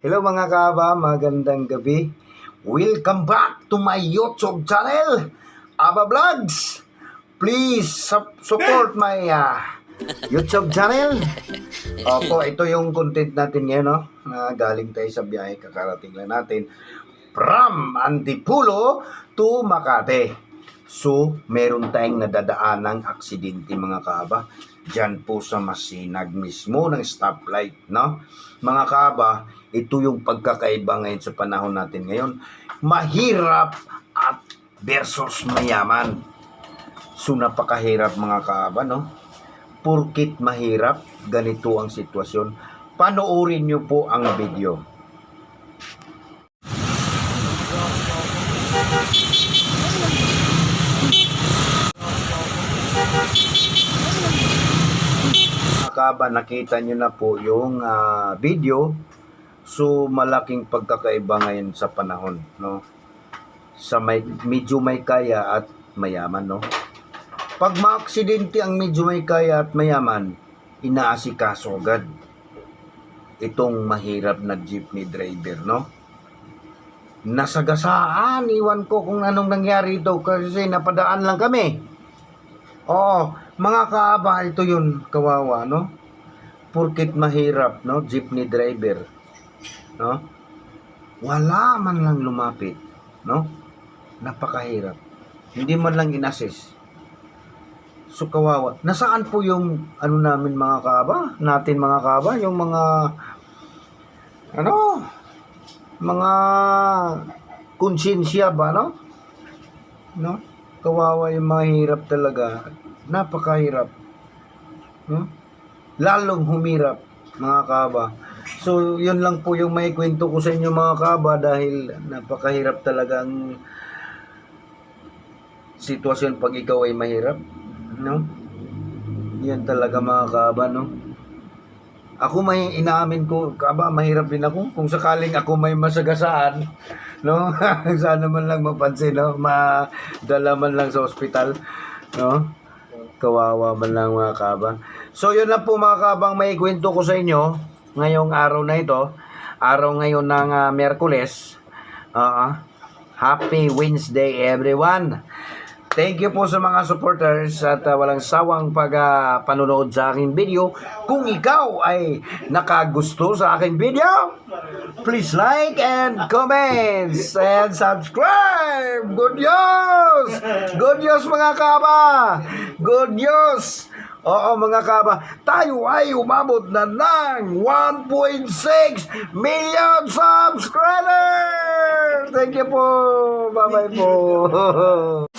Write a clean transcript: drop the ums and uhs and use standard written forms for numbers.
Hello mga kaaba, magandang gabi. Welcome back to my YouTube channel, Aba Vlogs. Please support my YouTube channel. Opo, ito yung content natin ngayon, no? Galing tayo sa biyahe, kakarating lang natin from Antipolo to Makati. So, meron tayong nadadaanang aksidente mga kaaba. Diyan po sa masinag mismo ng stoplight, no? Mga kaaba, ito yung pagkakaiba ngayon sa panahon natin ngayon. Mahirap at versus mayaman. So, napakahirap mga kaaba, no? Porkit mahirap, ganito ang sitwasyon. Panoorin nyo po ang video. Kaba, nakita nyo na po yung video. So malaking pagkakaiba ngayon sa panahon, no? Sa medyo may kaya at mayaman, no? Pag maaksidente ang medyo may kaya at mayaman, inaasikaso agad itong mahirap na jeepney driver, no? Nasagasaan, iwan ko kung anong nangyari ito kasi napadaan lang kami. Oo, mga kaaba, ito yun, kawawa, no? Porkit mahirap, no? Jeepney driver, no? Wala man lang lumapit, no? Napakahirap. Hindi man lang inassist. So, kawawa. Nasaan po yung, ano namin mga kaaba? Natin mga kaaba, yung mga, mga konsensya ba, no? No? Kawawa yung mga hirap talaga. Napakahirap. No? Lalong humirap, mga kaaba. So, yun lang po yung may kwento ko sa inyo mga kaaba dahil napakahirap talagang sitwasyon pag ikaw ay mahirap. No? Yan talaga mga kaaba, no? Ako may inaamin ko, kaaba, mahirap din ako. Kung sakaling ako may masagasaan, no? Sana man lang mapansin, no? Madala man lang sa ospital, no? Kawawa man lang mga kaaba. So, yun lang po mga kabang may kwento ko sa inyo ngayong araw na ito. Araw ngayon ng Miyerkules. Happy Wednesday everyone. Thank you po sa mga supporters at walang sawang panonood sa aking video. Kung ikaw ay nakagusto sa aking video, please like and comments and subscribe. Good news! Good news mga kaba! Good news! Oo mga kaba, tayo ay umabot na ng 1.6 million subscribers! Thank you po! Bye-bye po!